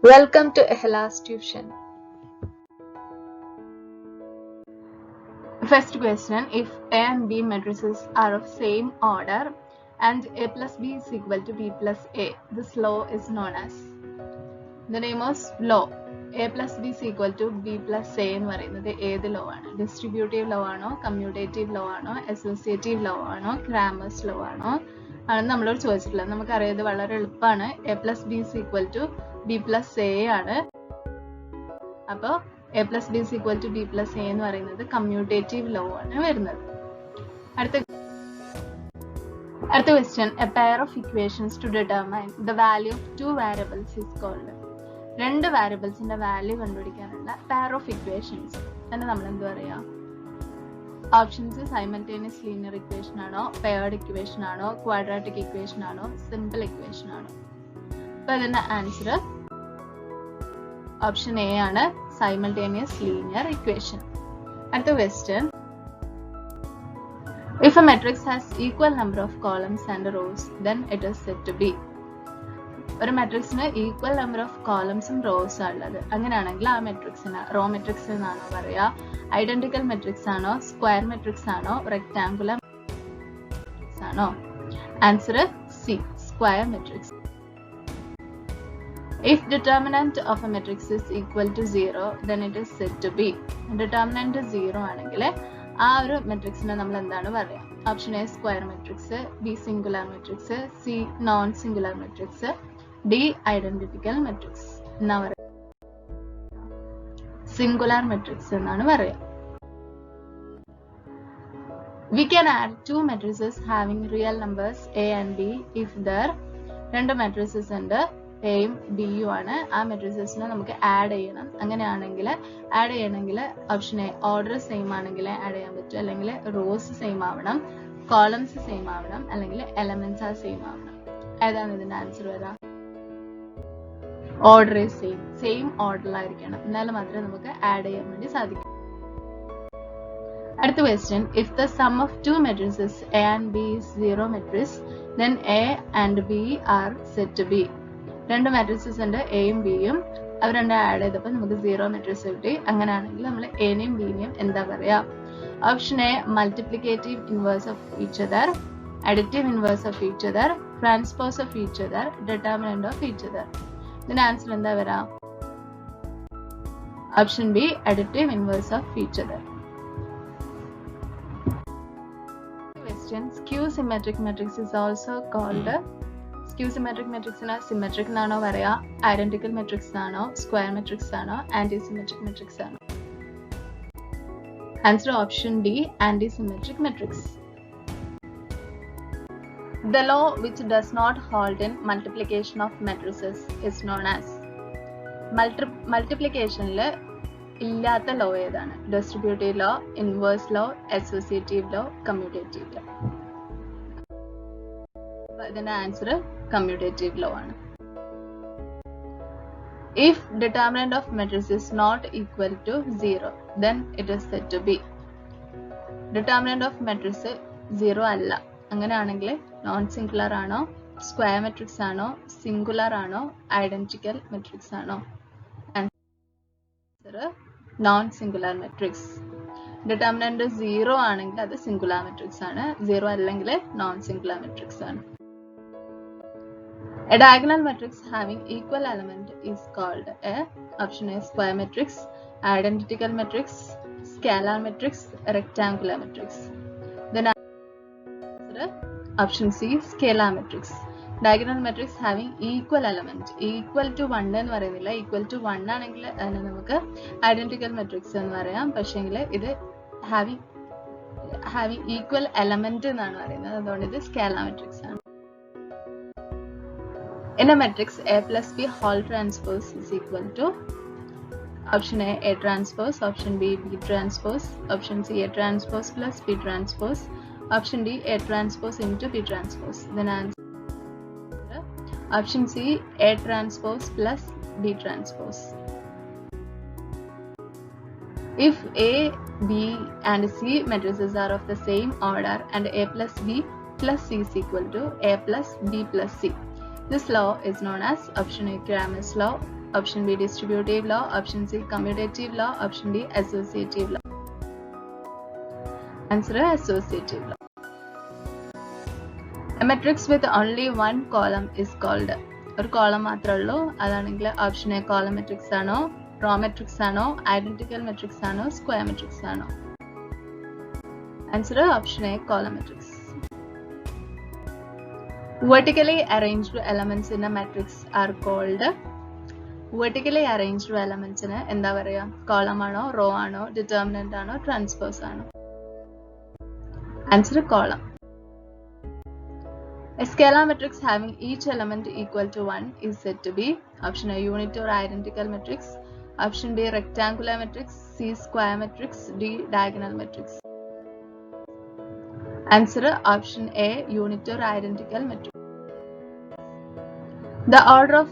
Welcome to Ehela's tuition. First question, if A and B matrices are of same order and A plus B is equal to B plus A, this law is known as, the name of law. A plus B is equal to B plus A എന്ന് പറയുന്നത് ഏത് law ആണ്? Distributive law ആണോ, commutative law ആണോ, associative law ആണോ, Cramer's law ആണോ ആണ് നമ്മളോട് ചോദിച്ചിട്ടുള്ളത്. നമുക്കറിയാം ഇത് വളരെ എളുപ്പമാണ്. A plus B is equal to B plus A ആണ്. അപ്പോൾ A plus B is equal to B plus A എന്ന് പറയുന്നത് കമ്മ്യൂട്ടേറ്റീവ് ലോ ആണ് വരുന്നത്. അടുത്ത question, a pair of equations to determine the value of two variables is called. രണ്ട് വാരിയബിൾസിന്റെ value കണ്ടുപിടിക്കാനുള്ള പെയർ ഓഫ് ഇക്വേഷൻസ് തന്നെ നമ്മൾ എന്ത് പറയാ? ഓപ്ഷൻസ് സൈമൾട്ടേനിയസ് ലീനിയർ ഇക്വേഷൻ ആണോ, പെയർഡ് ഇക്വേഷൻ ആണോ, ക്വാഡ്രാറ്റിക് ഇക്വേഷൻ ആണോ, സിമ്പിൾ ഇക്വേഷൻ ആണോ? അപ്പൊ അതിന്റെ ആൻസർ ഓപ്ഷൻ എ ആണ്, സൈമൾട്ടേനിയസ് ലീനിയർ ഇക്വേഷൻ. അടുത്ത question, if a matrix has equal number of columns and rows, then it is said to be. ഒരു മെട്രിക്സിന് equal number of കോളംസും റോസും ഉള്ളത്. അങ്ങനെയാണെങ്കിൽ ആ മെട്രിക്സിന് റോ മെട്രിക്സ് എന്നാണോ പറയാ, ഐഡന്റിക്കൽ മെട്രിക്സ് ആണോ, സ്ക്വയർ മെട്രിക്സ് ആണോ, റെക്ടാങ്കുലർ മെട്രിക്സ് ആണോ? Answer C, square matrix. If determinant of a matrix is equal to 0, then it is said to be. Determinant 0 ആണെങ്കിൽ ആ ഒരു മെട്രിക്സിനെ നമ്മൾ എന്താണ് പറയാ? Option A square matrix, B singular matrix, C non singular matrix, D identical matrix എന്നാ പറയാ? Singular matrix എന്നാണ് പറയാ. We can add two matrices having real numbers A and B if there രണ്ട് matrices ഉണ്ട്, എയും ബിയും ആണ്. ആ മെട്രിസസിനെ നമുക്ക് ആഡ് ചെയ്യണം. അങ്ങനെയാണെങ്കിൽ ആഡ് ചെയ്യണമെങ്കിൽ ഓപ്ഷൻ എ ഓർഡർ സെയിം ആണെങ്കിൽ ആഡ് ചെയ്യാൻ പറ്റും, അല്ലെങ്കിൽ റോസ് സെയിം ആവണം, കോളംസ് സെയിം ആവണം, അല്ലെങ്കിൽ എലമെന്റ്സ് ആ സെയിം ആവണം. ഏതാണ് ഇതിന്റെ ആൻസർ വരാം? ഓർഡർ സെയിം ഓർഡറിലായിരിക്കണം, എന്നാലും മാത്രമേ നമുക്ക് ആഡ് ചെയ്യാൻ വേണ്ടി സാധിക്കൂ. അടുത്ത question, if the sum of two matrices A and B is zero matrix, then A and B are said to be. രണ്ട് മാട്രിസസ് ഉണ്ട്, എയും ബിയും. അവർ രണ്ടും ആഡ് ചെയ്തപ്പോൾ നമുക്ക് സീറോ മെട്രിക്സ് കിട്ടി. അങ്ങനെയാണെങ്കിൽ നമ്മൾ എനെയും ബിനെയും എന്താ പറയാ? Option A multiplicative inverse of each other, additive inverse of each other, transpose of each other, determinant of each other. ഇതിന്റെ ആൻസർ എന്താ വരാ? Option B additive inverse of each other. Question, skew symmetric matrix is also called. Skew symmetric മെട്രിക്സിന് symmetric എന്നാണോ പറയാ, identical matrix ആണോ, square matrix ആണോ, anti symmetric matrix ആണോ? Answer option D, anti symmetric matrix. The law which does not hold in multiplication of matrices is known as. മൾട്ടിപ്ലിക്കേഷനിൽ ഇല്ലാത്ത law ഏതാണ്? Distributive law, inverse law, associative law, commutative law? ഇതിന്റെ answer commutative law ആണ്. If determinant of matrix is not equal to 0, then it is said to be. Determinant of matrix 0 അല്ല. അങ്ങനെയാണെങ്കിൽ non singular ആണോ, square matrix ആണോ, singular ആണോ, identical matrix ആണോ? Answer non singular matrix. Determinant 0 ആണെങ്കിൽ അത് singular matrix ആണ്, 0 അല്ലെങ്കിൽ നോൺ സിംഗുലർ മെട്രിക്സ് ആണ്. A diagonal matrix having equal element is called a, option A square matrix, identical matrix, scalar matrix, rectangular matrix. Then answer option C, scalar matrix. Diagonal matrix having equal element, equal to 1 എന്ന് പറയുന്നില്ല, equal to 1 ആണെങ്കിൽ അതിനെ നമുക്ക് identical matrix എന്ന് പറയാം. പക്ഷേങ്കിൽ ഇത് having equal element എന്നാണ് പറയുന്നത്, അതുകൊണ്ട് ഇത് scalar matrix ആണ്. In a matrix, A plus B whole transpose is equal to option A, A transpose, option B, B transpose, option C, A transpose plus B transpose, option D, A transpose into B transpose. Then answer option C, A transpose plus B transpose. If A, B and C matrices are of the same order and A plus B plus C is equal to A plus B plus C, this law is known as option A Cramer's law, option B distributive law, option C commutative law, option D associative law. Answer associative law. A matrix with only one column is called. ഒരു column മാത്രമേ ഉള്ളൂ, അതാണെങ്കിൽ option A column matrix ആണോ, raw matrix ആണോ, identical matrix ആണോ, square matrix ആണോ? Answer option A column matrix. Vertically arranged elements in a matrix are called. Vertically arranged elements ന് എന്താ പറയാ? കോളം ആണോ, റോ ആണോ, ഡിറ്റർമിനന്റ് ആണോ, ട്രാൻസ്പോസ് ആണോ? Answer column. A scalar matrix having each element equal to 1 is said to be option A unit or identical matrix, option B rectangular matrix, C square matrix, D diagonal matrix. Answer option A unit or identical matrix. The order of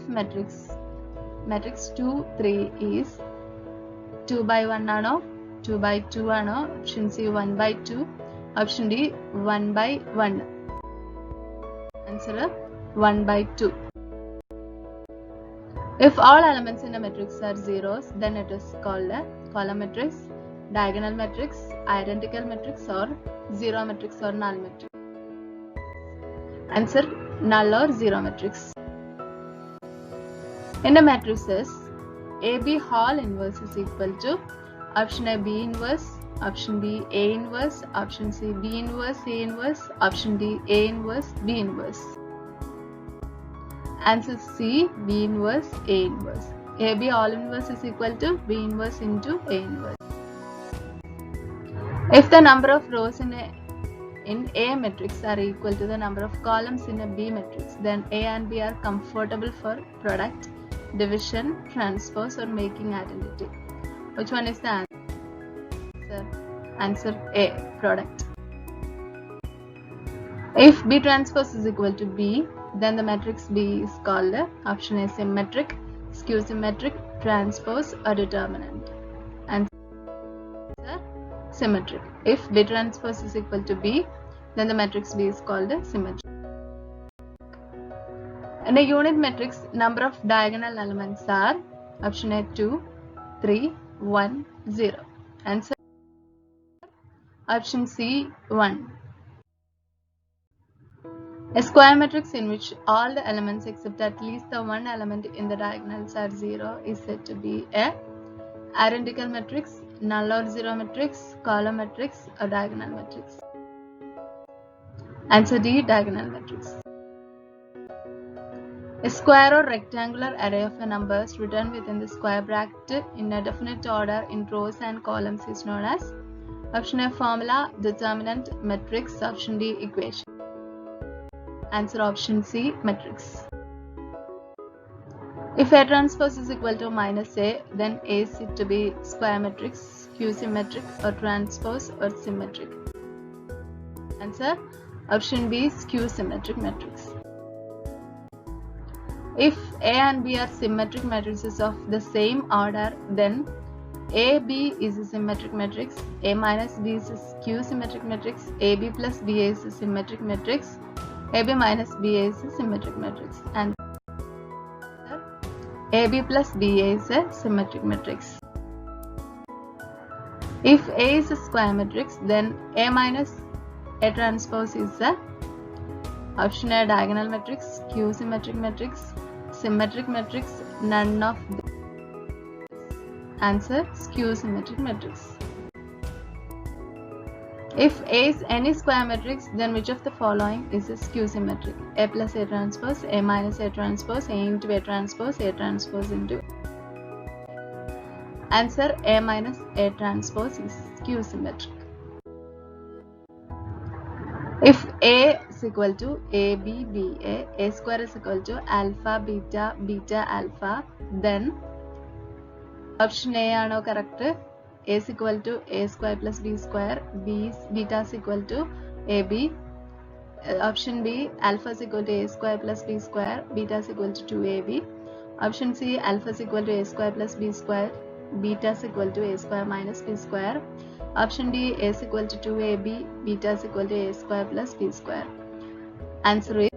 matrix 2, 3 is 2 by 1 ആണോ, 2 by 2 ആണോ, option C 1 by 2, option D 1 by 1. Answer 1 by 2. If all elements in a matrix are zeros, then it is called a column matrix, diagonal matrix, identical matrix, or zero matrix or null matrix. Answer null or zero matrix. In the matrices, AB whole inverse is equal to option A B inverse, option B A inverse, option C B inverse A inverse, option D A inverse B inverse. Answer C B inverse A inverse. AB all inverse is equal to B inverse into A inverse. If the number of rows in A matrix are equal to the number of columns in a B matrix, then A and B are comfortable for product, division, transpose, or making identity. Which one is the answer? Answer A, product. If B transpose is equal to B, then the matrix B is called option A symmetric, skew symmetric, transpose, or determinant. Answer symmetric. If B transpose is equal to B, then the matrix B is called symmetric. In a unit matrix, number of diagonal elements are option A 2, 3, 1, 0. Answer option C 1. A square matrix in which all the elements except at least the one element in the diagonals are 0 is said to be a identical matrix, null or zero matrix, column matrix, or diagonal matrix. Answer D, diagonal matrix. A square or rectangular array of numbers written within the square bracket in a definite order in rows and columns is known as option A formula, determinant, matrix, option D equation. Answer option C matrix. If A transpose is equal to minus A, then A is said to be square matrix, skew symmetric, or transpose, or symmetric. Answer option B skew symmetric matrix. If A and B are symmetric matrices of the same order, then AB is a symmetric matrix, A minus B is a skew symmetric matrix, AB plus BA is a symmetric matrix, AB minus BA is a symmetric matrix. And AB plus BA is a symmetric matrix. If A is a square matrix, then A minus A transpose is a option A diagonal matrix, skew symmetric matrix, symmetric matrix, none of the. Answer skew symmetric matrix. If A is any square matrix, then which of the following is a skew symmetric? A plus A transpose, A minus A transpose, A into A transpose into. Answer A minus A transpose is skew symmetric. If A is equal to AB BA, A square is equal to alpha beta beta alpha, then option A ആണോ correct? A is equal to A square plus B square, beta is equal to AB, option B alpha is equal to A square plus B square, beta is equal to 2AB, option C alpha is equal to A square plus B square, beta is equal to A square minus B square, option D A is equal to 2AB, beta is equal to A square plus B square. Answer is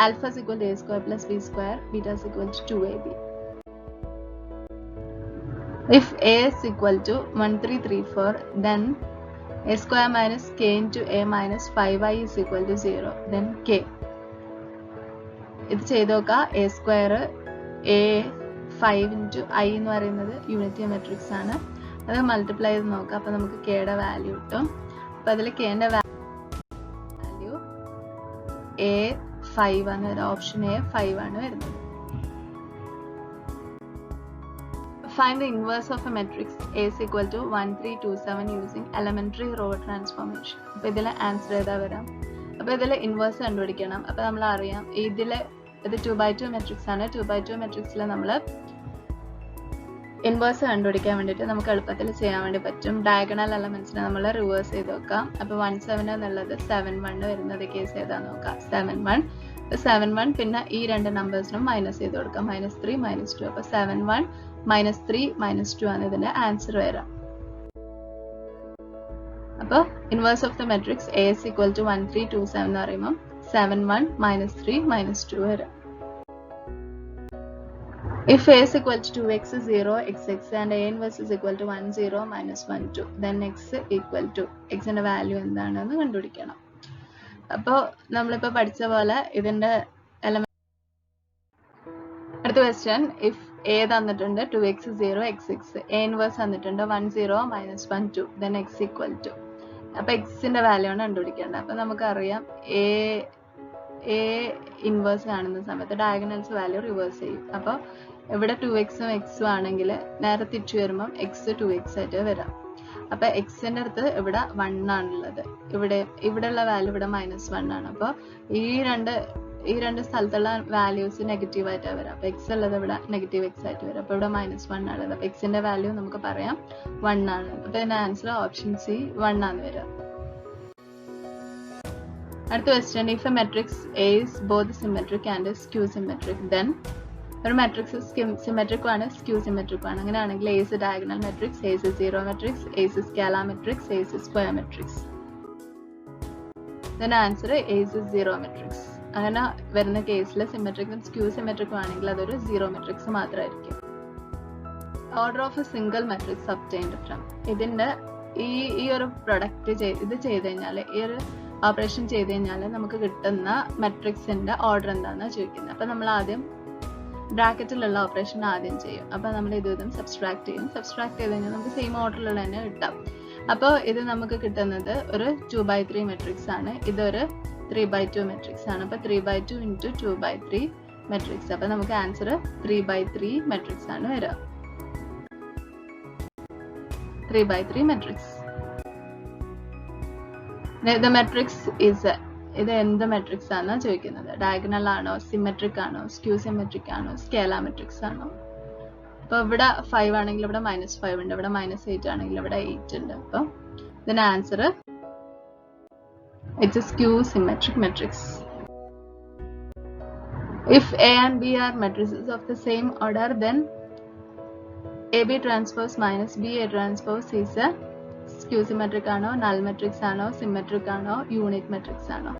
alpha is equal to a square plus b square, beta is equal to 2ab. If a is equal to 1334, then a square minus k into a minus 5i is equal to 0. Then k. ഇത് ചെയ്ത് നോക്കുക. a square a 5 into i എന്ന് പറയുന്നത് unity matrix ആണ്. അത് multiply ചെയ്ത് നോക്കുക. അപ്പോൾ നമുക്ക് k യുടെ വാല്യൂ കിട്ടും. അപ്പോൾ അതിൽ k യുടെ വാല്യൂ a 5 ആണ്. ഓപ്ഷൻ a 5 ആണ് വരുന്നത്. Find the inverse of a matrix A is equal to 1327 using elementary row transformation. അപ്പോൾ ഇതിലെ ആൻസർ ഏതാ വരാം? അപ്പോൾ ഇതിലെ ഇൻവേഴ്സ് കണ്ടുപിടിക്കണം. അപ്പോൾ നമ്മൾ അറിയാം ഇതിലെ ഇത് 2x2 മെട്രിക്സ് ആണ്. 2x2 മെട്രിക്സിൽ നമ്മൾ ഇൻവേഴ്സ് കണ്ടുപിടിക്കാൻ വേണ്ടിയിട്ട് നമുക്ക് എളുപ്പത്തിൽ ചെയ്യാൻ വേണ്ടി പറ്റും. ഡയഗണൽ എലമെന്റ്സിനെ നമ്മൾ റിവേഴ്സ് ചെയ്ത് നോക്കാം. അപ്പോൾ 17 എന്നുള്ളത് 7-1 വരുന്നത് കേസ് ഏതാന്ന് നോക്കാം. 7-1 പിന്നെ ഈ രണ്ട് നമ്പേഴ്സിനും മൈനസ് ചെയ്ത് കൊടുക്കാം. -3 -2. അപ്പോൾ 7-1 -3 -2 ആണ് ഇതിന്റെ ആൻസർ വരാം. അപ്പോൾ inverse of the matrix A is equal to 1327 എന്ന് പറയുമ്പോൾ 7-1 -3 -2 വരാം. If A is equal to 2x 0 xx and A inverse is equal to 1 0 -1 2, then x equal to x ന്റെ വാല്യൂ എന്താണെന്ന് കണ്ടുപിടിക്കണം. അപ്പോൾ നമ്മളിപ്പോൾ പഠിച്ച പോലെ ഇതിന്റെ അടുത്ത ക്വസ്റ്റ്യൻ, ഇഫ് A തന്നിട്ടുണ്ട് 2x 0 xx, A inverse തന്നിട്ടുണ്ട് 1 0 -1 2, then x equal to. അപ്പോൾ x ന്റെ വാല്യൂ ആണ് കണ്ടുപിടിക്കേണ്ടത്. അപ്പോൾ നമുക്കറിയാം A ഇൻവേഴ്സ് കാണുന്ന സമയത്ത് ഡയഗണൽസ് വാല്യൂ റിവേഴ്സ് ചെയ്യും. അപ്പോൾ ഇവിടെ 2x ഉം x ഉം ആണെങ്കിൽ നേരെ തിരിച്ചു വരുമ്പോൾ x 2x ആയിട്ട് വരാം. അപ്പോൾ x ന്റെ അടുത്ത് ഇവിടെ 1 ആണുള്ളത്. ഇവിടെയുള്ള വാല്യൂ ഇവിടെ -1 ആണ്. അപ്പോൾ ഈ രണ്ട് സ്ഥലത്തുള്ള വാല്യൂസ് നെഗറ്റീവ് ആയിട്ടാണ് വരാം. അപ്പോൾ x ഉള്ളത് ഇവിടെ നെഗറ്റീവ് x ആയിട്ട് വരാം. അപ്പോൾ ഇവിടെ -1 ആണ്. അപ്പോൾ x ന്റെ വാല്യൂ നമുക്ക് പറയാം 1 ആണ്. അപ്പോൾ ഇതിന്റെ ആൻസർ ഓപ്ഷൻ സി 1 ആണ് വരിക. അടുത്ത question, if A matrix A is both symmetric and skew symmetric, then ഒരു മെട്രിക്സ് സിമെട്രിക് ആണ്, സ്ക്യൂ സിമെട്രിക് ആണ്. അങ്ങനെയാണെങ്കിൽ A is a diagonal matrix, A is a zero matrix, A is a scalar matrix, A is a square matrix. Then answer A is a zero matrix. അങ്ങനെ വരുന്ന കേസിൽ സിമെട്രിക്കും skew സിമെട്രിക്കും ആണെങ്കിൽ അതൊരു zero matrix മാത്രമായിരിക്കും. Order of A single matrix obtained from, ഇതിന്റെ ഈ ഒരു product ഇത് ചെയ്ത് കഴിഞ്ഞാൽ, ഈ ഒരു ഓപ്പറേഷൻ ചെയ്ത് കഴിഞ്ഞാൽ നമുക്ക് കിട്ടുന്ന മെട്രിക്സിന്റെ ഓർഡർ എന്താണെന്ന് ചോദിക്കുന്നത്. അപ്പൊ നമ്മൾ ആദ്യം ബ്രാക്കറ്റിലുള്ള ഓപ്പറേഷൻ ആദ്യം ചെയ്യും. അപ്പൊ നമ്മൾ ഇതും സബ്സ്ട്രാക്ട് ചെയ്യും. സബ്സ്ട്രാക്ട് ചെയ്ത് കഴിഞ്ഞാൽ നമുക്ക് സെയിം ഓർഡറിലുള്ള തന്നെ കിട്ടാം. അപ്പോൾ ഇത് നമുക്ക് കിട്ടുന്നത് ഒരു 2x3 മെട്രിക്സ് ആണ്. ഇതൊരു 3x2 മെട്രിക്സ് ആണ്. അപ്പോൾ 3x2 into 2x3 മെട്രിക്സ്. അപ്പോൾ നമുക്ക് ആൻസർ 3x3 മെട്രിക്സ് ആണ് വരിക. 3x3 matrix. The matrix is ഇത് എന്ത് മെട്രിക്സ് ആണെന്നാണ് ചോദിക്കുന്നത്. ഡയഗണൽ ആണോ, സിമെട്രിക് ആണോ, സ്ക്യൂ സിമെട്രിക് ആണോ, സ്കേലാർ മെട്രിക്സ് ആണോ? അപ്പോൾ ഇവിടെ 5 ആണെങ്കിൽ ഇവിടെ -5 ഉണ്ട്, ഇവിടെ -8 ആണെങ്കിൽ ഇവിടെ 8 ഉണ്ട്. അപ്പോൾ ഇതിന്റെ answer it's a skew symmetric matrix. If A and B are matrices of the same order, then AB transpose minus BA transpose is a skew symmetric ആണോ, null matrix ആണോ, symmetric ആണോ, unit matrix ആണോ?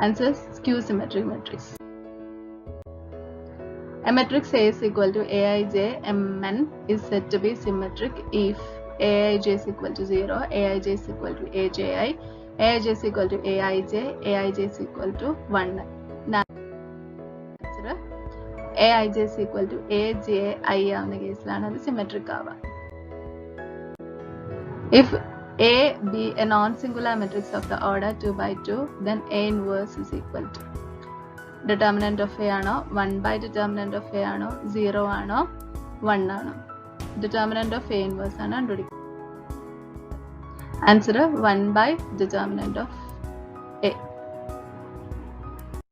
Answer skew symmetric matrix. A matrix A is equal to Aij Mn is said to be symmetric if Aij is equal to 0, Aij is equal to Aji, Aij is equal to Aij, Aij is equal to 1. Answer Aij is equal to Aji ആവുന്ന കേസിലാണ് അത് symmetric ആവുക. If A be a non-singular matrix of the order 2x2, then A inverse is equal to determinant of A ആണോ, 1/determinant of A ആണോ, 0 ആണോ, 1 ആണോ? Determinant of A inverse ആണ് കണ്ടുപിടിക്കുന്നത്. Answer 1/determinant of